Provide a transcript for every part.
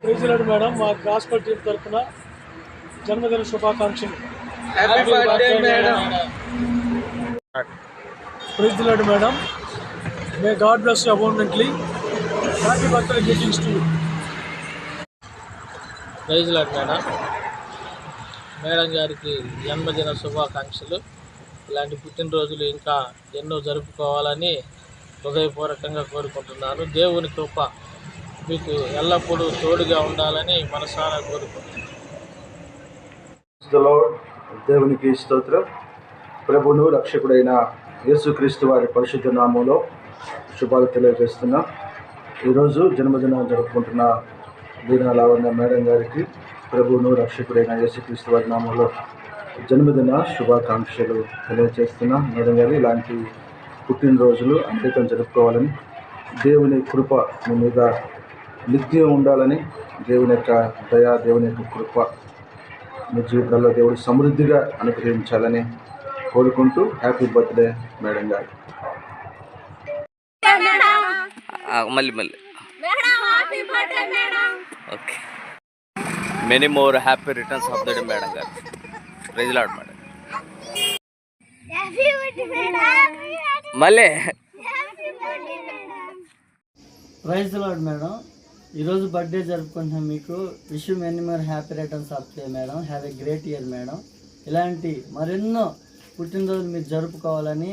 Praise lord madam, మా gospel team తరఫున జన్మదిన శుభాకాంక్షలు. Praise lord madam, may God bless you abundantly. Happy birthday greetings to you. Praise lord madam, madam గారికి జన్మదిన శుభాకాంక్షలు. ఇలాంటి పుట్టినరోజులు ఇంకా ఎన్నో జరుపుకోవాలని హృదయపూర్వకంగా కోరుకుంటున్నాను. దేవుని కృప మీకు ఎల్లప్పుడూ తోడుగా ఉండాలని మనసారా కోరుకుంటున్నాను. దేవునికి స్తోత్రం. ప్రభువును రక్షకుడైన యేసుక్రీస్తు వారి పరిశుద్ధ నామంలో శుభాలు తెలియజేస్తున్నాం. ఈరోజు జన్మదినం జరుపుకుంటున్న వీణా లావణ్య మేడం గారికి ప్రభువును రక్షకుడైన యేసుక్రీస్తు వారి నామంలో జన్మదిన శుభాకాంక్షలు తెలియజేస్తున్నాం. మేడం గారు ఇలాంటి పుట్టినరోజులు అనేకం జరుపుకోవాలని, దేవుని కృప మీ మీద నిత్యం ఉండాలని, దేవుని యొక్క దయ, దేవుని యొక్క కృప మీ జీవితాల్లో దేవుడు సమృద్ధిగా అనుగ్రహించాలని కోరుకుంటూ హ్యాపీ బర్త్డే మేడం గారు. Okay, many more happy returns of the day madam గారు. Praise lord madam. మళ్ళీ ప్రైజ్ లార్డ్ మేడం, ఈరోజు బర్త్డే జరుపుకుంటున్నాం. మీకు wish many more happy returns of day madam. Have a great year madam. ఇలాంటి మరెన్నో పుట్టినరోజులు మీరు జరుపుకోవాలని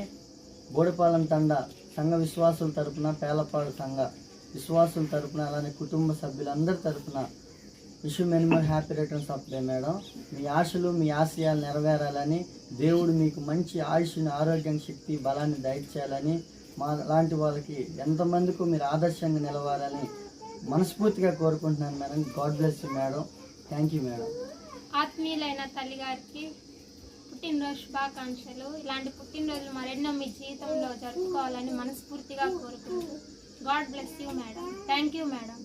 బోడిపాలెం తండ సంఘ విశ్వాసుల తరపున, పేలపాడు సంఘ విశ్వాసుల తరపున, అలానే కుటుంబ సభ్యులందరి తరపున wish many more happy returns of day madam. మీ ఆశలు, మీ ఆశయాలు నెరవేరాలని, దేవుడు మీకు మంచి ఆయుష్ని, ఆరోగ్యం, శక్తి, బలాన్ని దయచేయాలని, మా లాంటి వాళ్ళకి ఎంతమందికి మీరు ఆదర్శంగా నిలవాలని మనస్ఫూర్తిగా కోరుకుంటున్నాను madam. God bless you madam. Thank you madam. ఆత్మీయులైన తల్లి గారికి పుట్టినరోజు శుభాకాంక్షలు. ఇలాంటి పుట్టినరోజులు మరెన్నో మీ జీవితంలో జరుపుకోవాలని మనస్ఫూర్తిగా కోరుకుంటూ God bless you madam. Thank you madam.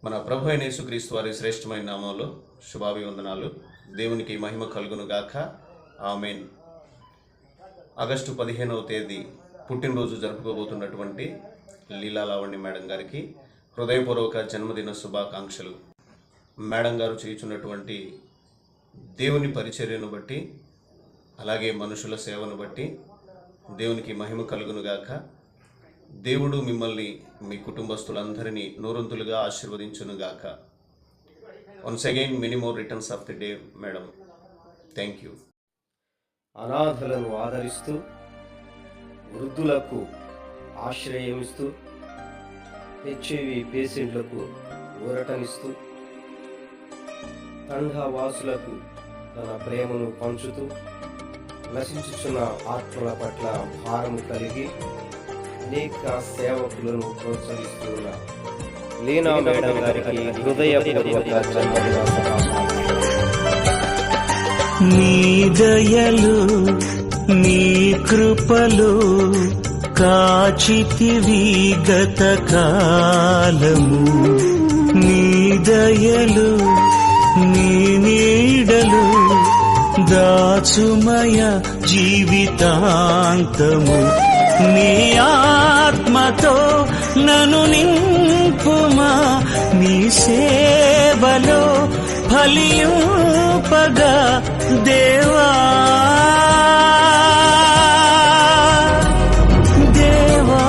మన ప్రభు అయిన యేసుక్రీస్తు వారి శ్రేష్టమైన నామంలో శుభాభివందనాలు. దేవునికి మహిమ కలుగును గాక. ఆమేన్. ఆగస్టు 15వ తేదీ పుట్టినరోజు జరుపుకోబోతున్నటువంటి లీలా లావణ్య మేడం గారికి హృదయపూర్వక జన్మదిన శుభాకాంక్షలు. మేడం గారు చేయుచున్నటువంటి దేవుని పరిచర్యను బట్టి, అలాగే మనుషుల సేవను బట్టి దేవునికి మహిమ కలుగునుగాక. దేవుడు మిమ్మల్ని, మీ కుటుంబస్తులందరినీ నూరంతులుగా ఆశీర్వదించునుగాక. Once again many more returns of the day madam. Thank you. అనాథలను ఆదరిస్తూ, వృద్ధులకు ఆశ్రయమిస్తూ, హెచ్ఐవి పేషెంట్లకు ఊరటనిస్తూ, తండావాసులకు తన ప్రేమను పంచుతూ, నశించుచున్న ఆత్మల పట్ల భారం కలిగి అనేక సేవకులను ప్రోత్సహిస్తూ ఉన్న లీనా మేడం గారికి హృదయపూర్వక జన్మదిన శుభాకాంక్షలు. నీ దయలు, నీ కృపలు కాచితివి గత కాలము. నీ దయలు, నీ నీడలు దాచుమయ జీవితాంతము. నీ ఆత్మతో నన్ను నింపుమా, నీ సేవలో ఫలింపగా దేవా. దేవా,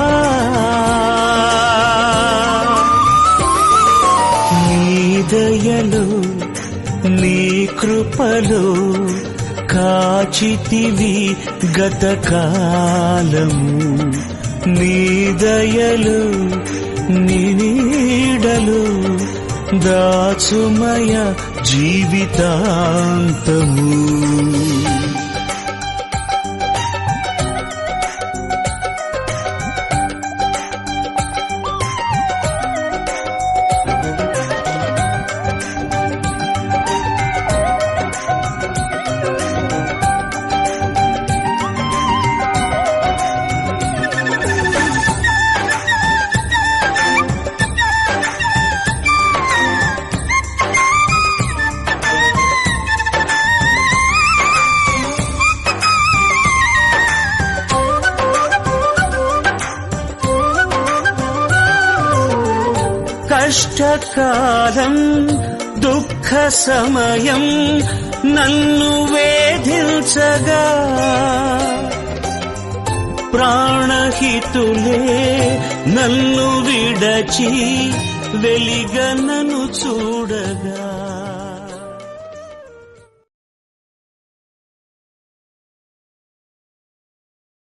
నీ దయలు, నీ కృపలు కాచితివి గత కాలము. నీ దయలు, నీ నీడలు దాచుమయ జీవితాంతము. కష్టకాలం దుఃఖ సమయం నన్ను వేధించగా ప్రాణహితులే నన్ను విడచి వెలిగ నన్ను చూడగా